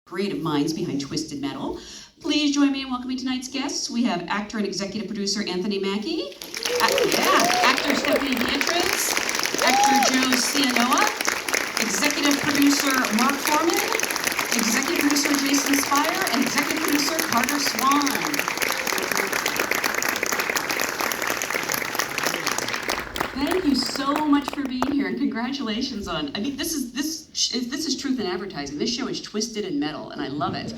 creative minds behind Twisted Metal. Please join me in welcoming tonight's guests. We have actor and executive producer Anthony Mackie, actor Stephanie Beatriz, actor Joe Cianoa, executive producer Mark Foreman, executive producer Jason Spire, and executive producer Carter Swan. Thank you so much for being here, and congratulations on. I mean, this is truth in advertising. This show is twisted and metal, and I love it.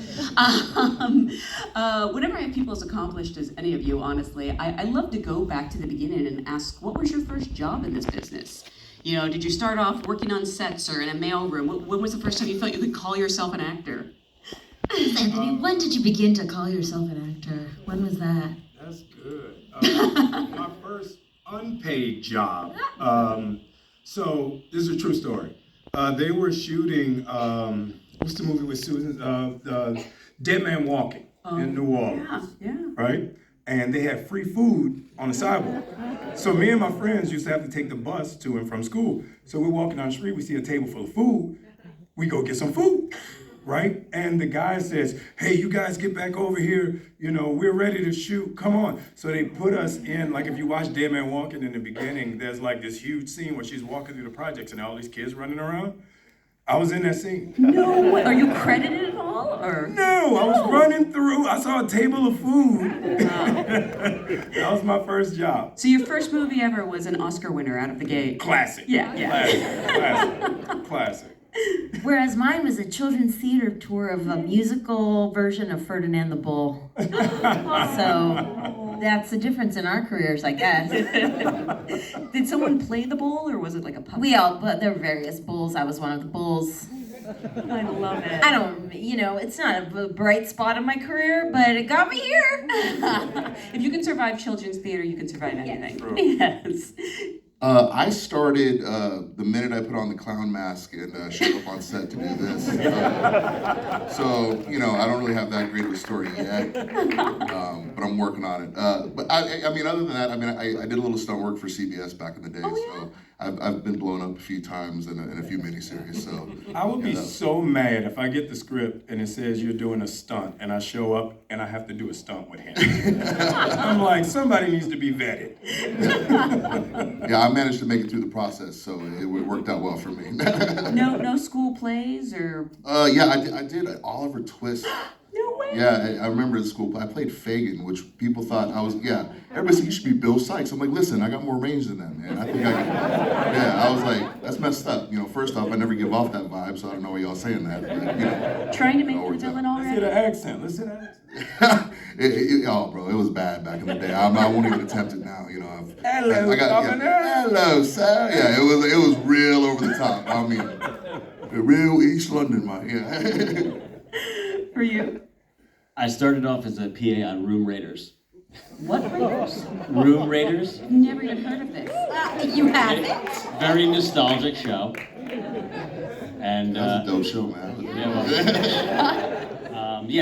Whenever I have people as accomplished as any of you, honestly, I love to go back to the beginning and ask, what was your first job in this business? You know, did you start off working on sets or in a mailroom? When was the first time you felt you could call yourself an actor? Anthony, when did you begin to call yourself an actor? When was that? That's good. My first unpaid job. So this is a true story. They were shooting, what's the movie with Susan? Dead Man Walking in New Orleans. Yeah. Right? And they had free food on the sidewalk. So me and my friends used to have to take the bus to and from school. So we're walking down the street, we see a table full of food. We go get some food, right? And the guy says, hey, you guys get back over here. You know, we're ready to shoot. Come on. So they put us in, like if you watch Dead Man Walking in the beginning, there's like this huge scene where she's walking through the projects and all these kids running around. I was in that scene. No way. Are you credited at all? Or? No, I was running through. I saw a table of food. That was my first job. So your first movie ever was an Oscar winner out of the gate. Classic. Yeah. Classic. Whereas mine was a children's theater tour of a musical version of Ferdinand the Bull. So that's the difference in our careers, I guess. Did someone play the bull, or was it like a puppet? But there were various bulls. I was one of the bulls. I love it. I don't, it's not a bright spot in my career, but it got me here. If you can survive children's theater, you can survive anything. Yes. Yes. I started the minute I put on the clown mask and showed up on set to do this. So, I don't really have that great of a story yet, but I'm working on it. But I mean, other than that, I did a little stunt work for CBS back in the day, so I've been blown up a few times in a few miniseries. So I would be so mad if I get the script and it says you're doing a stunt and I show up and I have to do a stunt with him. I'm like, somebody needs to be vetted. Yeah, I managed to make it through the process, so it worked out well for me. No school plays or? Yeah, I did Oliver Twist. No way. Yeah, I remember the school play. I played Fagin, which people thought I was, everybody said, you should be Bill Sykes. I'm like, listen, I got more range than that, man. I think I can. I was like, that's messed up. First off, I never give off that vibe, so I don't know why y'all saying that. But, Trying to make the villain already? Let's hit an accent. Bro, it was bad back in the day. I won't even attempt it now. Hello, Governor. Hello, sir. Yeah, it was real over the top. I mean, real East London, man. For you? I started off as a PA on Room Raiders. What Raiders? Room Raiders. Never even heard of this. You haven't? Very nostalgic show. And That's a dope show, man.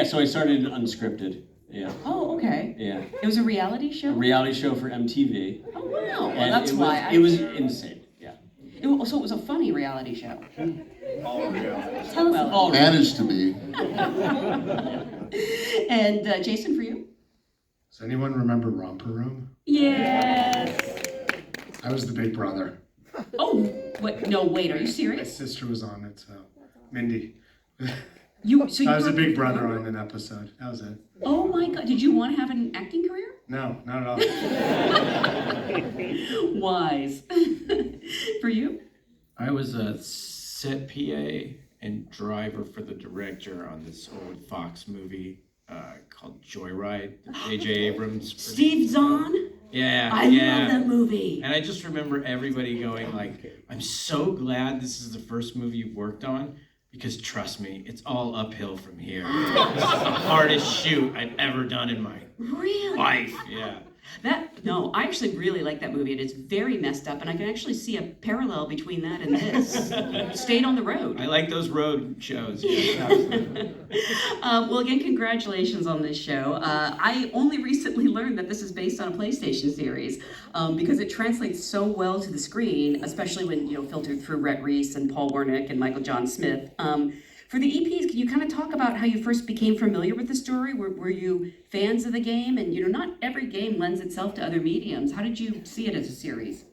So I started unscripted. Yeah. Oh, okay. Yeah. It was a reality show? A reality show for MTV. Oh, wow. Well, And that's why it was insane. Yeah. So it was a funny reality show. All reality. Tell us All Managed to be. And Jason, for you? Does anyone remember Romper Room? Yes. I was the big brother. Oh, wait, no, wait, are you My serious? sister was on it, so Mindy. You I was were a big brother on an episode. That was it. Oh my God, did you want to have an acting career? No, not at all. Wise. For you? I was a set PA and driver for the director on this old Fox movie called Joyride, that J.J. Abrams produced. Steve Zahn? Yeah, I love that movie. And I just remember everybody going like, I'm so glad this is the first movie you've worked on, because trust me, it's all uphill from here. This is the hardest shoot I've ever done in my life. Yeah. No, I actually really like that movie. It is very messed up, and I can actually see a parallel between that and this. Stayed on the road. I like those road shows. Well, again, congratulations on this show. I only recently learned that this is based on a PlayStation series because it translates so well to the screen, especially when filtered through Rhett Reese and Paul Wernick and Michael John Smith. For the EPs, can you kind of talk about how you first became familiar with the story? Were you fans of the game? And not every game lends itself to other mediums. How did you see it as a series?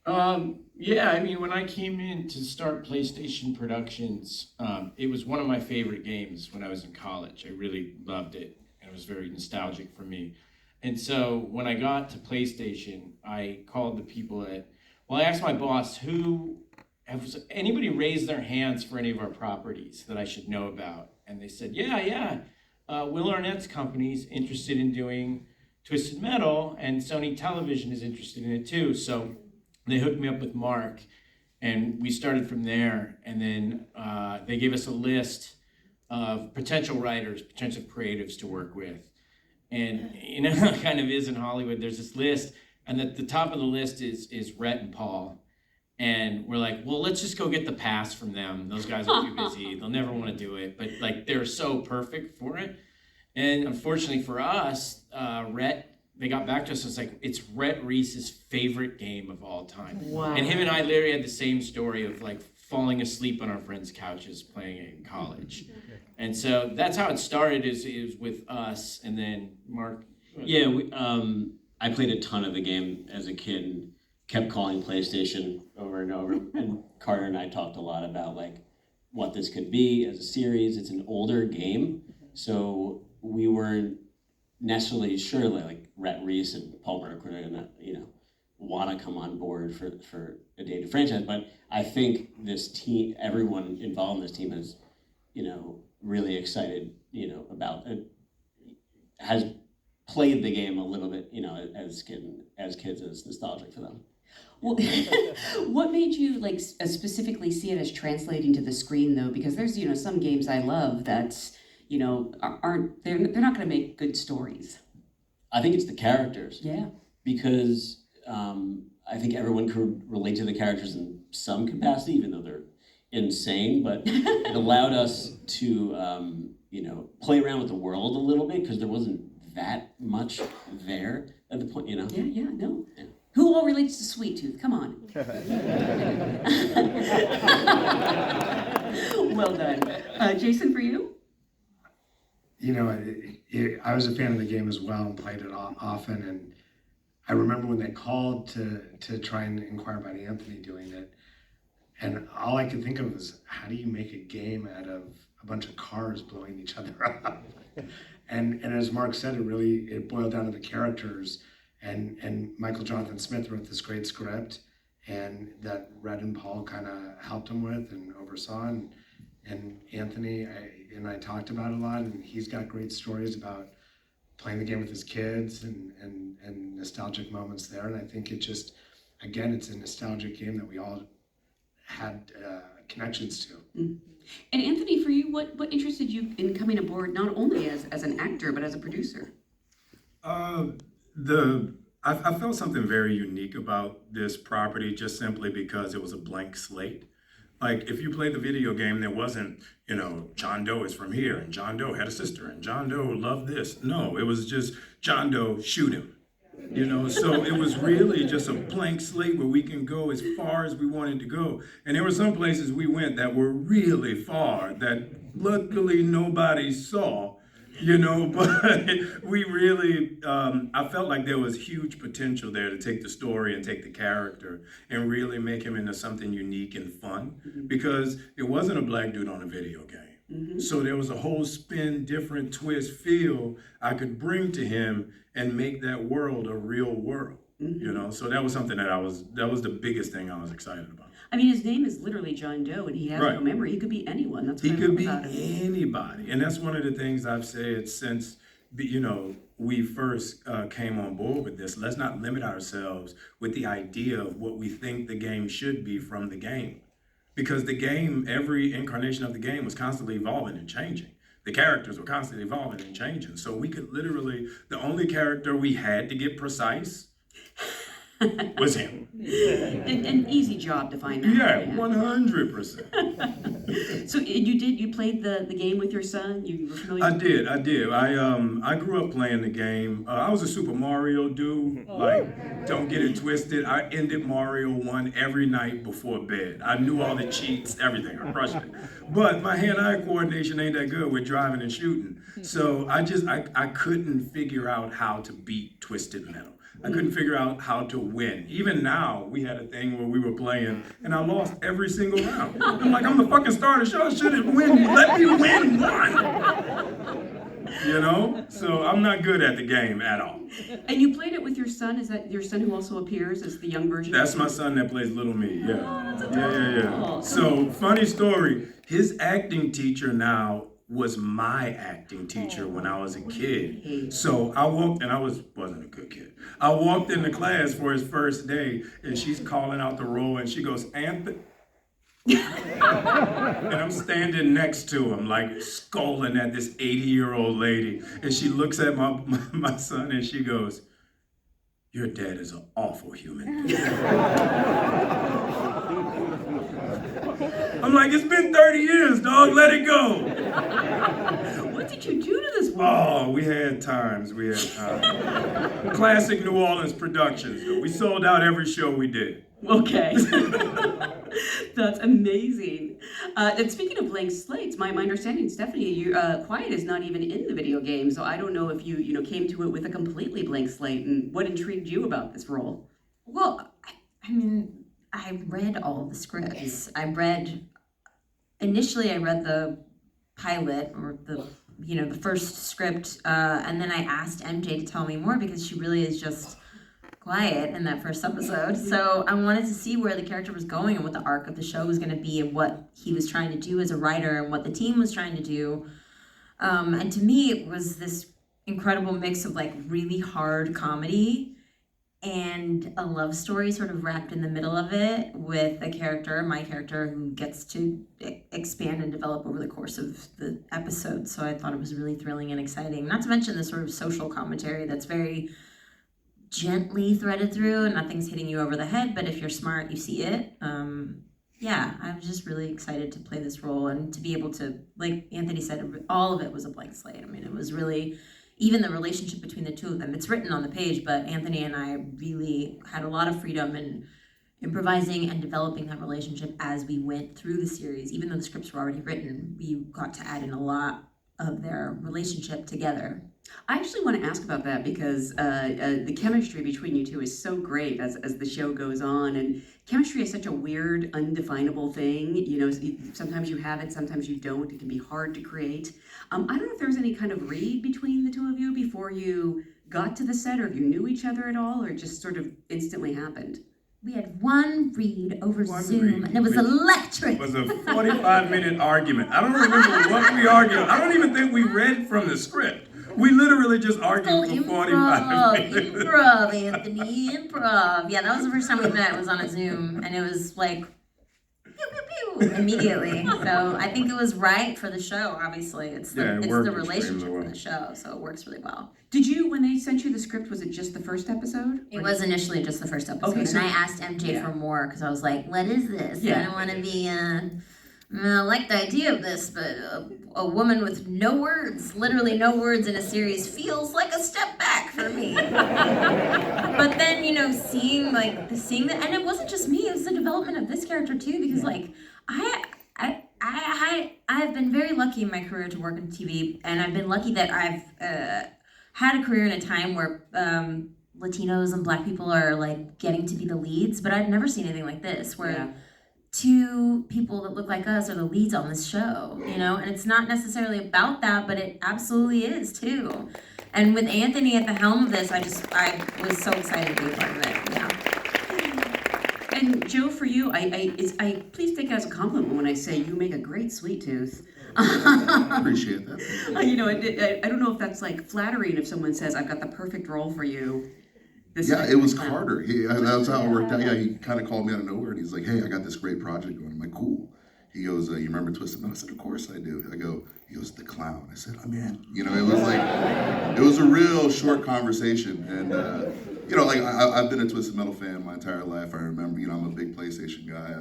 Yeah, I mean, when I came in to start PlayStation Productions, it was one of my favorite games when I was in college. I really loved it, and it was very nostalgic for me. And so when I got to PlayStation, I called the people I asked my boss, has anybody raised their hands for any of our properties that I should know about? And they said, yeah. Will Arnett's company's interested in doing Twisted Metal, and Sony Television is interested in it too. So they hooked me up with Mark, and we started from there. And then they gave us a list of potential writers, potential creatives to work with. And it kind of is in Hollywood. There's this list, and at the top of the list is Rhett and Paul. And we're like, well, let's just go get the pass from them. Those guys are too busy. They'll never want to do it. But they're so perfect for it. And unfortunately for us, they got back to us. It's Rhett Reese's favorite game of all time. Wow. And him and I literally had the same story of falling asleep on our friends' couches playing it in college. And so that's how it started. Is with us, and then Mark. Yeah, I played a ton of the game as a kid and kept calling PlayStation over and over. And Carter and I talked a lot about what this could be as a series. It's an older game, so we weren't necessarily sure Rhett Reese and Paul Merck were gonna want to come on board for a dated franchise. But I think this team, everyone involved in this team is really excited about it, has played the game a little bit as kids, it's nostalgic for them. Well, what made you specifically see it as translating to the screen though? Because there's some games I love that's aren't they're not going to make good stories. I think it's the characters. Yeah. Because I think everyone could relate to the characters in some capacity, even though they're insane. But it allowed us to play around with the world a little bit, because there wasn't that much there at the point. Yeah. No. Yeah. Who all relates to Sweet Tooth? Come on. Well done. Jason, for you? I was a fan of the game as well and played it often. And I remember when they called to try and inquire about Anthony doing it. And all I could think of was, how do you make a game out of a bunch of cars blowing each other up? And as Mark said, it boiled down to the characters. And Michael Jonathan Smith wrote this great script, and that Rhett and Paul kind of helped him with and oversaw. And Anthony and I talked about it a lot, and he's got great stories about playing the game with his kids and nostalgic moments there. And I think it's a nostalgic game that we all had connections to. Mm. And Anthony, for you, what interested you in coming aboard not only as an actor but as a producer? I felt something very unique about this property, just simply because it was a blank slate. If you played the video game, there wasn't, John Doe is from here, and John Doe had a sister, and John Doe loved this. No, it was just John Doe, shoot him. So it was really just a blank slate where we can go as far as we wanted to go. And there were some places we went that were really far that luckily nobody saw. But we really, I felt like there was huge potential there to take the story and take the character and really make him into something unique and fun, because it wasn't a black dude on a video game. Mm-hmm. So there was a whole spin, different twist, feel I could bring to him and make that world a real world. Mm-hmm. So that was something that was the biggest thing I was excited about. I mean, his name is literally John Doe, and he has no memory. He could be anyone. That's what I love about him. He could be anybody. And that's one of the things I've said since, we first came on board with this. Let's not limit ourselves with the idea of what we think the game should be from the game. Because the game, every incarnation of the game was constantly evolving and changing. The characters were constantly evolving and changing. So we could literally, the only character we had to get precise was him. An easy job to find that. Yeah, 100%. So you played the game with your son? You were familiar? I did. I grew up playing the game. I was a Super Mario dude. Like, don't get it twisted. I ended Mario 1 every night before bed. I knew all the cheats, everything. I crushed it. But my hand-eye coordination ain't that good with driving and shooting. So I couldn't figure out how to beat Twisted Metal. I couldn't figure out how to win. Even now, we had a thing where we were playing, and I lost every single round. I'm like, I'm the fucking star of the show. I shouldn't win. Let me win one. You know? So I'm not good at the game at all. And you played it with your son? Is that your son who also appears as the young version? That's my son that plays Little Me. Yeah. Oh, that's Yeah. So, funny story. His acting teacher now was my acting teacher when I was a kid. So I walked, and wasn't a good kid. I walked into class for his first day, and she's calling out the roll, and she goes, Anthony. And I'm standing next to him, like scolding at this 80-year-old lady. And she looks at my son, and she goes, your dad is an awful human being. I'm like, it's been 30 years, dog, let it go. What did you do to this woman? Oh, we had times. Classic New Orleans productions. We sold out every show we did. Okay. That's amazing. And speaking of blank slates, my understanding, Stephanie, Quiet is not even in the video game, so I don't know if you came to it with a completely blank slate, and what intrigued you about this role? Well, I mean, I read all the scripts. Initially I read the pilot, or the first script, and then I asked MJ to tell me more, because she really is just quiet in that first episode. So I wanted to see where the character was going and what the arc of the show was going to be, and what he was trying to do as a writer and what the team was trying to do. And to me, it was this incredible mix of like really hard comedy and a love story sort of wrapped in the middle of it, with my character, who gets to expand and develop over the course of the episode. So I thought it was really thrilling and exciting. Not to mention the sort of social commentary that's very gently threaded through, and nothing's hitting you over the head, but if you're smart, you see it. Yeah, I was just really excited to play this role, and to be able to, like Anthony said, all of it was a blank slate. I mean, it was really, even the relationship between the two of them, it's written on the page, but Anthony and I really had a lot of freedom in improvising and developing that relationship as we went through the series. Even though the scripts were already written, we got to add in a lot of their relationship together. I actually want to ask about that, because the chemistry between you two is so great as the show goes on, and chemistry is such a weird, undefinable thing. Sometimes you have it, sometimes you don't. It can be hard to create. I don't know if there was any kind of read between the two of you before you got to the set, or if you knew each other at all, or it just sort of instantly happened. We had one read over Zoom, and it was electric. It was a 45-minute argument. I don't remember what we argued. I don't even think we read from the script. We literally just argued for 45 minutes. Improv, Anthony, improv. Yeah, that was the first time we met. It was on a Zoom, and it was like, pew, pew, pew, immediately. So I think it was right for the show, obviously. It's the relationship for the show, so it works really well. Did you, when they sent you the script, was it just the first episode? It was initially just the first episode. Okay, so, and I asked MJ for more, because I was like, what is this? Yeah. I don't want to be... I like the idea of this, but a woman with no words, literally no words in a series, feels like a step back for me. But then, seeing that, and it wasn't just me, it was the development of this character too, because I've been very lucky in my career to work in TV, and I've been lucky that I've had a career in a time where Latinos and Black people are like getting to be the leads, but I've never seen anything like this, where two people that look like us are the leads on this show, and it's not necessarily about that, but it absolutely is too. And with Anthony at the helm of this, I was so excited to be a part of it. Yeah. And Joe, for you, I please take it as a compliment when I say you make a great sweet tooth. Appreciate that. I don't know if that's like flattering if someone says, I've got the perfect role for you. It was Carter. That's how it worked out. Yeah, he kind of called me out of nowhere, and he's like, hey, I got this great project going. I'm like, cool. He goes, you remember Twisted Metal? I said, of course I do. He goes, the clown. I said, I'm in. It was a real short conversation, and you know, like I've been a Twisted Metal fan my entire life. I remember, you know, I'm a big PlayStation guy.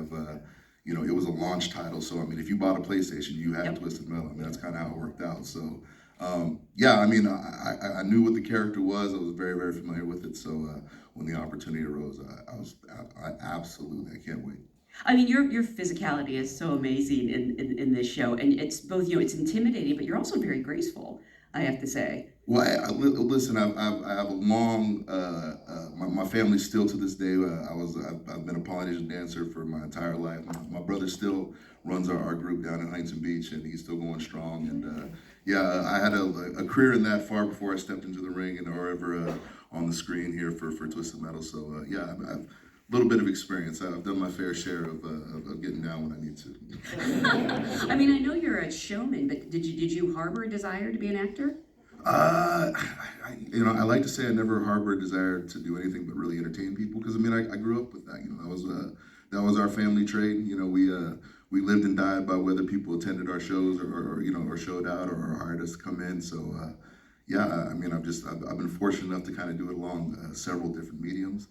You know, it was a launch title, so I mean, if you bought a PlayStation, you had Twisted Metal. I mean, that's kind of how it worked out. So, yeah, I mean, I knew what the character was. I was very, very familiar with it. So when the opportunity arose, I absolutely, I can't wait. I mean, your physicality is so amazing in this show, and it's both, you know, it's intimidating, but you're also very graceful, I have to say. Well, listen, I have a long, my family still to this day, I've been a Polynesian dancer for my entire life. My brother still runs our group down in Huntington Beach, and he's still going strong. And yeah, I had a career in that far before I stepped into the ring and or ever on the screen here for Twisted Metal. So yeah, I've a little bit of experience. I've done my fair share of getting down when I need to. I mean, I know you're a showman, but did you harbor a desire to be an actor? You know, I like to say I never harbored a desire to do anything but really entertain people, because I mean, I grew up with that. You know, that was our family trait. You know, we lived and died by whether people attended our shows or you know, or showed out or hired us to come in. So yeah, I mean, I've been fortunate enough to kind of do it along several different mediums,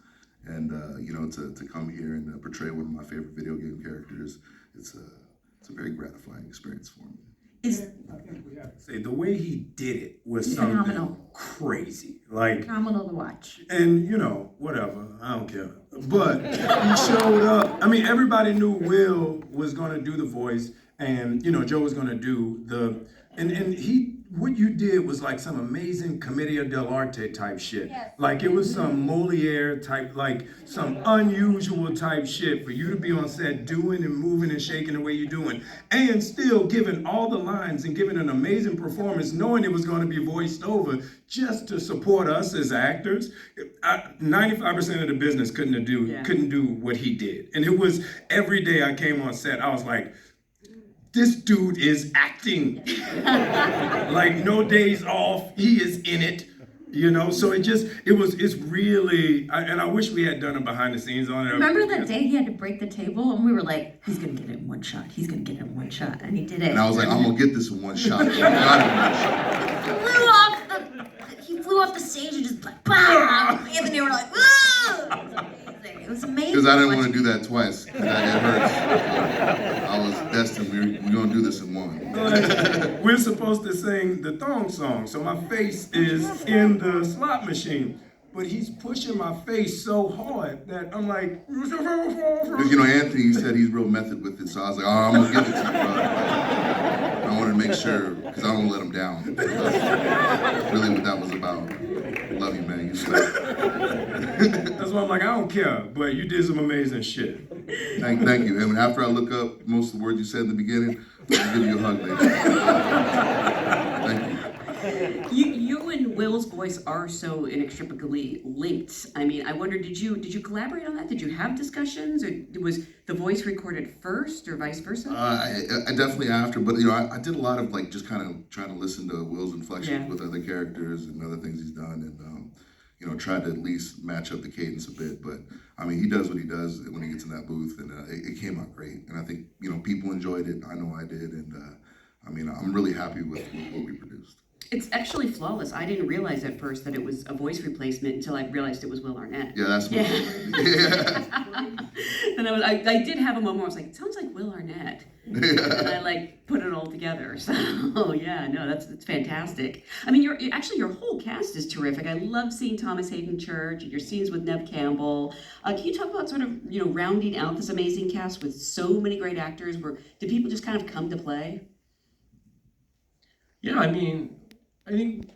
and you know, to come here and portray one of my favorite video game characters, it's a very gratifying experience for me. I think we have to say the way he did it was something Phenomenal. Crazy. Like, Phenomenal to watch. and you know, whatever, I don't care. But he showed up. I mean, everybody knew Will was gonna do the voice, and you know, Joe was gonna do and what you did was like some amazing Commedia dell'arte type shit. Yes. Like it was some Moliere type, like some unusual type shit for you to be on set doing and moving and shaking the way you're doing, and still giving all the lines and giving an amazing performance, knowing it was going to be voiced over just to support us as actors. 95% of the business couldn't do what he did, and it was every day I came on set, I was like, this dude is acting. Like no days off, he is in it, you know? So it's really, and I wish we had done a behind the scenes on it. Remember that day he had to break the table, and we were like, he's gonna get it in one shot. He's gonna get it in one shot, and he did it. And I was like, I'm gonna get this in one shot. I got it in one shot. He flew off the stage and just like, bam! And they were like, whoa! It was amazing. Because I didn't want to do that twice. It hurts. I was destined. We're gonna do this in one. Like, we're supposed to sing the thong song, so my face is in the slot machine. But he's pushing my face so hard that I'm like, Because you know, Anthony, he said he's real method with it, so I was like, oh, I'm gonna give it to you, bro. I wanted to make sure, because I don't let him down. That's really what that was about. Love you, man. You swear. That's why I'm like, I don't care, but you did some amazing shit. Thank you. And after I look up most of the words you said in the beginning, I'll give you a hug later. Thank you. You and Will's voice are so inextricably linked. I mean, I wonder, did you collaborate on that? Did you have discussions, or was the voice recorded first, or vice versa? I definitely after, but you know, I did a lot of like just kind of trying to listen to Will's inflections with other characters and other things he's done, and you know, try to at least match up the cadence a bit. But I mean, he does what he does when he gets in that booth, and it came out great. And I think, you know, people enjoyed it. I know I did, and I mean, I'm really happy with what we produced. It's actually flawless. I didn't realize at first that it was a voice replacement until I realized it was Will Arnett. Yeah, that's what Yeah. And I did have a moment where I was like, it sounds like Will Arnett. And I like put it all together. So yeah, no, that's fantastic. I mean, your whole cast is terrific. I love seeing Thomas Hayden Church and your scenes with Nev Campbell. Can you talk about sort of, you know, rounding out this amazing cast with so many great actors? Did people just kind of come to play? Yeah, I mean, I think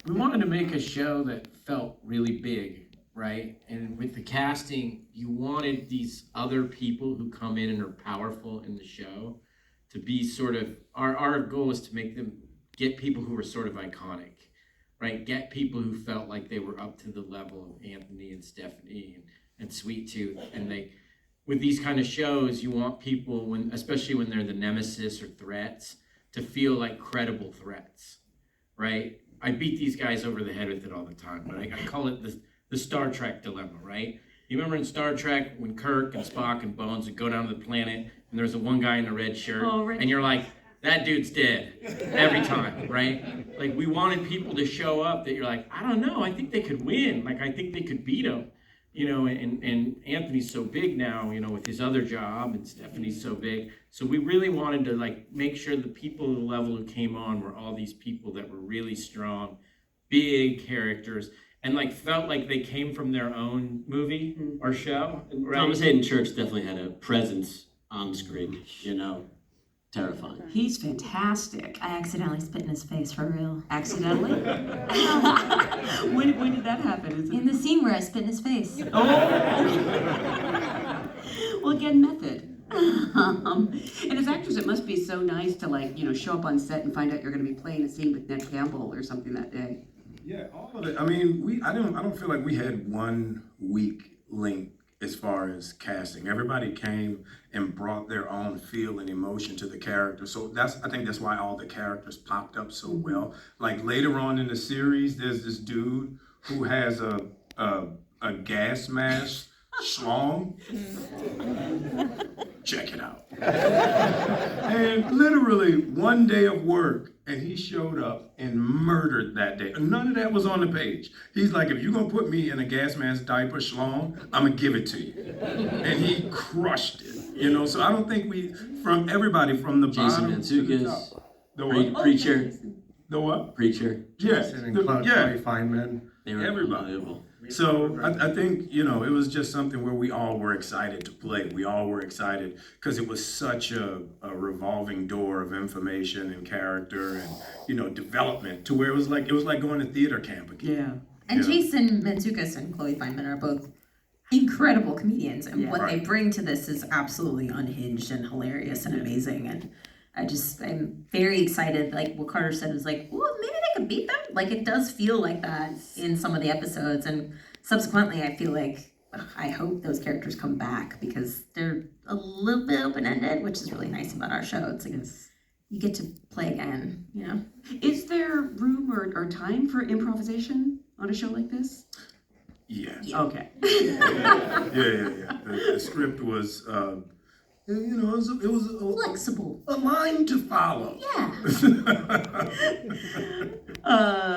we wanted to make a show that felt really big, right? And with the casting, you wanted these other people who come in and are powerful in the show to be sort of, our goal was to make them, get people who were sort of iconic, right? Get people who felt like they were up to the level of Anthony and Stephanie and Sweet Tooth. And with these kind of shows, you want people, especially when they're the nemesis or threats, to feel like credible threats. Right? I beat these guys over the head with it all the time, but I call it the Star Trek dilemma, right? You remember in Star Trek when Kirk and Spock and Bones would go down to the planet and there's the one guy in the red shirt, and you're like, that dude's dead every time, right? Like, we wanted people to show up that you're like, I don't know, I think they could win. Like, I think they could beat him. You know, and Anthony's so big now, you know, with his other job, and Stephanie's so big. So we really wanted to, like, make sure the people at the level who came on were all these people that were really strong, big characters, and, like, felt like they came from their own movie or show. Right? Thomas Hayden Church definitely had a presence on screen, you know, terrifying. He's fantastic. I accidentally spit in his face, for real. Accidentally? when did that happen? Is it... In the scene where I spit in his face. Oh! Well, again, method. And as actors, it must be so nice to, like, you know, show up on set and find out you're going to be playing a scene with Ned Campbell or something that day. Yeah, all of it. I mean, I don't feel like we had one weak link as far as casting. Everybody came and brought their own feel and emotion to the character. So I think that's why all the characters popped up so well. Like later on in the series, there's this dude who has a gas mask schlong. Check it out. And literally one day of work, and he showed up and murdered that day. None of that was on the page. He's like, if you're gonna put me in a gas mask diaper schlong, I'm gonna give it to you. And he crushed it. You know, so I don't think from everybody from the Jason bottom to the Mantzoukas, top. The what? Preacher, The what? Preacher. Yeah. And Chloe Feynman. They were Everybody. unbelievable. So I think, you know, it was just something where we all were excited to play. We all were excited because it was such a revolving door of information and character and, you know, development to where it was like going to theater camp again. Yeah. And Yeah. Jason Mantzoukas and Chloe Feynman are both incredible comedians, and Yeah. what they Right. bring to this is absolutely unhinged and hilarious and amazing. And I'm very excited. Like what Carter said was like, well, maybe they could beat them. Like it does feel like that in some of the episodes, and subsequently, I feel like I hope those characters come back because they're a little bit open ended, which is really nice about our show. It's like you get to play again, you know. Is there room or time for improvisation on a show like this? Yeah. Okay. Yeah. The script was, you know, it was Flexible. a line to follow. Yeah.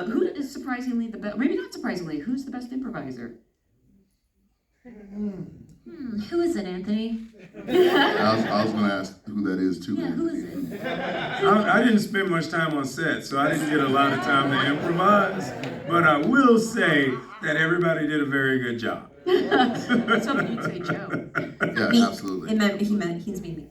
Who is surprisingly the best? Maybe not surprisingly. Who's the best improviser? Who is it, Anthony? I was gonna ask who that is too. Yeah, who is it? I didn't spend much time on set, so I didn't get a lot of time to improvise. But I will say that everybody did a very good job. Let's hope you'd say Joe. Yeah, Me. absolutely. He's me.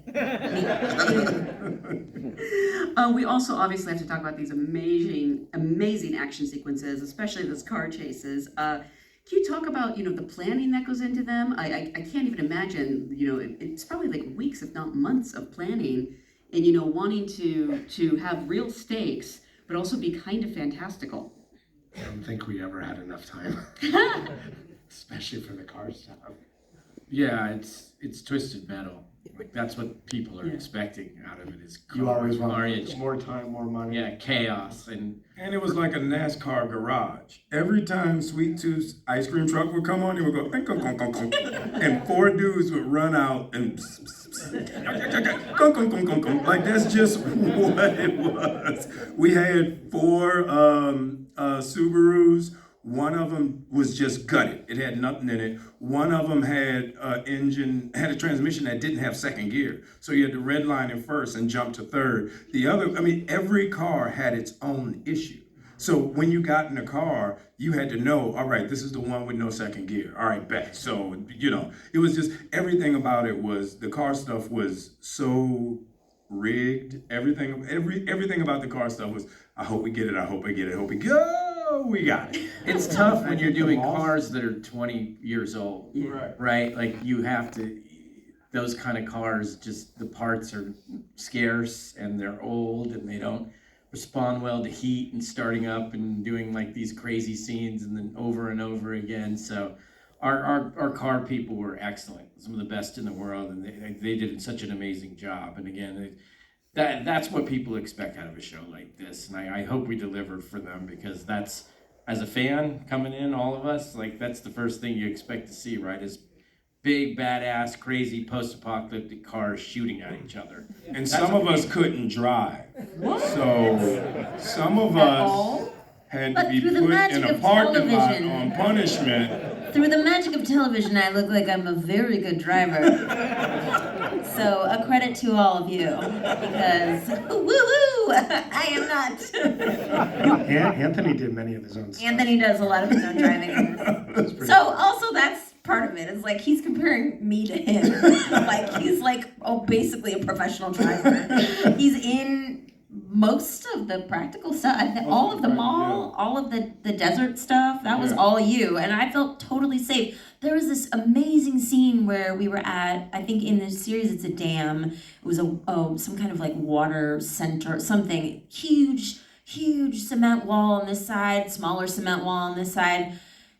We also obviously have to talk about these amazing action sequences, especially those car chases. Can you talk about, you know, the planning that goes into them? I can't even imagine, you know, it's probably like weeks, if not months of planning and, you know, wanting to have real stakes, but also be kind of fantastical. I don't think we ever had enough time, especially for the car stuff. Yeah, it's twisted metal. Like that's what people are expecting out of it is You always want carnage. more time, more money. Yeah, chaos and And it was like a NASCAR garage. Every time Sweet Tooth's ice cream truck would come on, it would go, "Kunk, kunk, kunk, kunk, kunk." And four dudes would run out and "Kunk, kunk, kunk, kunk, kunk." Like that's just what it was. We had four Subarus. One of them was just gutted. It had nothing in it. One of them had had a transmission that didn't have second gear. So you had to redline in first and jump to third. The other, I mean, every car had its own issue. So when you got in the car, you had to know, all right, this is the one with no second gear. All right, bet. So, you know, it was just, everything about it was, the car stuff was so rigged. Everything about the car stuff was, I hope we get it, I hope we get it, I hope we go. We got it. it's tough when you're doing cars that are 20 years old. Right. Right? Like you have to, those kind of cars, just the parts are scarce and they're old and they don't respond well to heat and starting up and doing like these crazy scenes and then over and over again. So our car people were excellent, some of the best in the world, and they did such an amazing job. And again, that's what people expect out of a show like this, and I hope we deliver for them because that's, as a fan coming in, all of us, like that's the first thing you expect to see, right? Is big, badass, crazy post-apocalyptic cars shooting at each other. And some of us couldn't drive. So some of At us all? had But to be through the put magic in a of parking lot television. on punishment. Through the magic of television, I look like I'm a very good driver. So a credit to all of you, because woo-hoo, I am not. Anthony did many of his own stuff. Anthony does a lot of his own driving in this. So also that's part of it. It's like he's comparing me to him. Like he's like basically a professional driver. He's in most of the practical stuff, all of the mall, all of the desert stuff. That was all you, and I felt totally safe. There was this amazing scene where we were at, I think in this series it's a dam. It was some kind of like water center, something huge cement wall on this side, smaller cement wall on this side.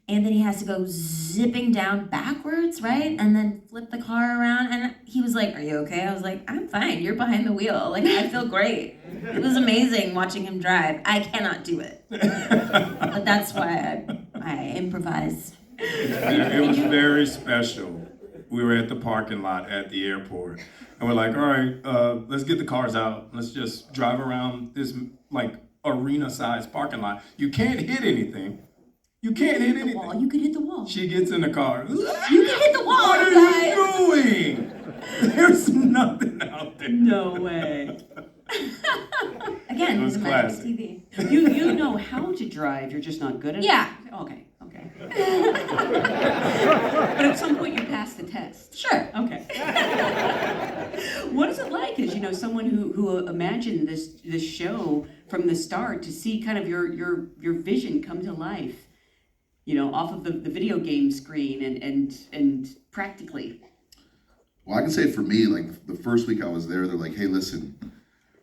Anthony has to go zipping down backwards, right? And then flip the car around. And he was like, "Are you okay?" I was like, "I'm fine. You're behind the wheel. Like, I feel great." It was amazing watching him drive. I cannot do it. But that's why I improvise. It was very special. We were at the parking lot at the airport. And we're like, all right, let's get the cars out. Let's just drive around this like arena-sized parking lot. You can't hit anything. You can't hit anything. Wall. You could hit the wall. She gets in the car. You can hit the wall, What are guys. you doing? There's nothing out there. No way. Again, It was the magic of classic. TV. You know how to drive, you're just not good at Yeah. it? Okay. But at some point you pass the test. Sure. Okay. What is it like as someone who imagined this show from the start to see kind of your vision come to life, off of the video game screen and practically? Well, I can say for me, like the first week I was there, they're like, "Hey, listen,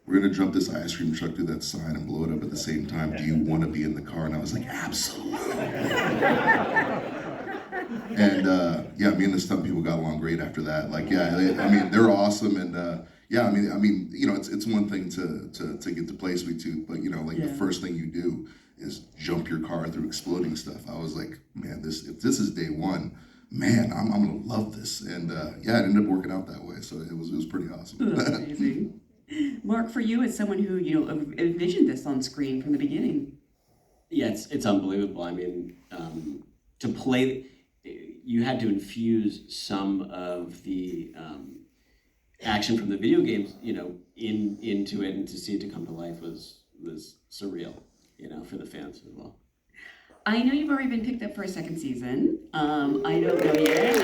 we're gonna jump this ice cream truck through that sign and blow it up at the same time. Do you want to be in the car?" And I was like, "Absolutely." And me and the stunt people got along great after that. Like, they're awesome, and it's one thing to get to play Sweet Tooth, but the first thing you do is jump your car through exploding stuff. I was like, man, if this is day one, man, I'm gonna love this, and it ended up working out that way. So it was pretty awesome. That's amazing. Mark, for you as someone who envisioned this on screen from the beginning. Yeah, it's unbelievable. I mean, to play, you had to infuse some of the action from the video games, into it, and to see it to come to life was surreal, for the fans as well. I know you've already been picked up for a second season. I don't know yet.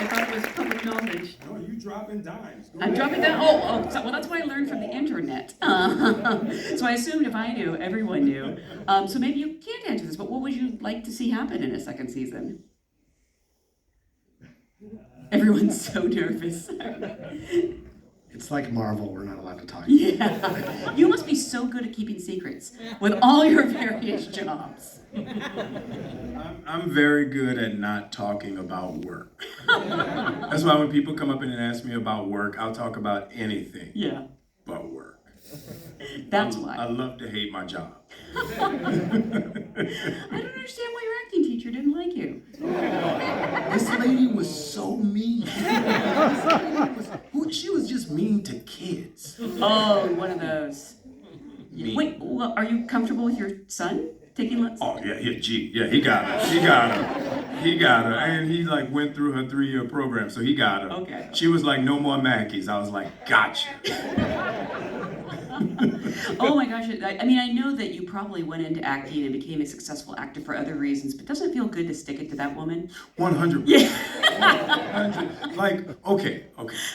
I thought it was public knowledge. No, you dropping dimes. Go I'm ahead. dropping that. Well, that's what I learned from the internet. So I assumed if I knew, everyone knew. So maybe you can't answer this, but what would you like to see happen in a second season? Everyone's so nervous. It's like Marvel, we're not allowed to talk. Yeah. You must be so good at keeping secrets with all your various jobs. I'm very good at not talking about work. That's why when people come up and ask me about work, I'll talk about anything Yeah. but work. That's I why. love to hate my job. I don't understand why your acting teacher didn't like you. This lady was so mean. She was just mean to kids. Oh, one of those. Mean. Wait, well, are you comfortable with your son taking lessons? Oh yeah, he got her. He got her, and he went through her 3-year program, so he got her. Okay. She was like, "No more Mackies." I was like, "Gotcha." Oh my gosh, I know that you probably went into acting and became a successful actor for other reasons, but doesn't it feel good to stick it to that woman? 100%. Yeah. 100. Okay.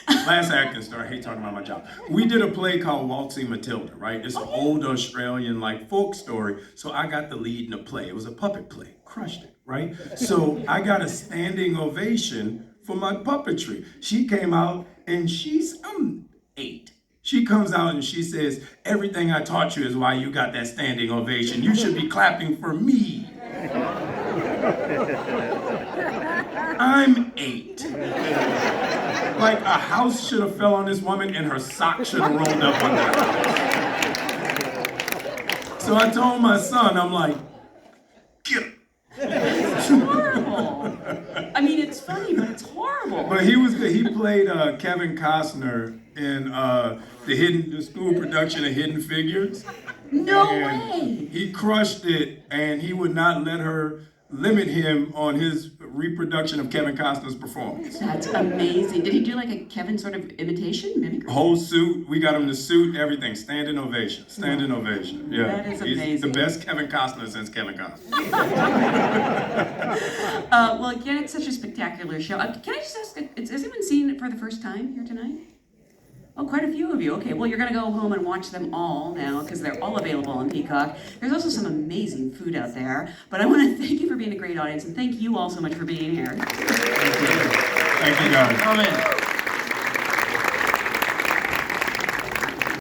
Last acting star. I hate talking about my job. We did a play called Waltzing Matilda, right? It's an old Australian folk story. So I got the lead in the play. It was a puppet play. Crushed it, right? So I got a standing ovation for my puppetry. She came out and I'm 8. She comes out and she says, "Everything I taught you is why you got that standing ovation. You should be clapping for me." I'm 8. Like a house should have fell on this woman and her sock should have rolled up under her. So I told my son, I'm like, "Get him." funny, but it's horrible. But he played Kevin Costner in the school production of Hidden Figures. No And way. he crushed it, and he would not let her limit him on his reproduction of Kevin Costner's performance. That's amazing. Did he do like a Kevin sort of imitation, mimicry? Whole suit, we got him the suit, everything. Standing ovation. Standing ovation. Yeah. That is He's amazing. the best Kevin Costner since Kevin Costner. Well, again, it's such a spectacular show. Can I just ask, has anyone seen it for the first time here tonight? Oh, quite a few of you. Okay, well, you're going to go home and watch them all now because they're all available on Peacock. There's also some amazing food out there. But I want to thank you for being a great audience, and thank you all so much for being here. Thank you guys. Come in.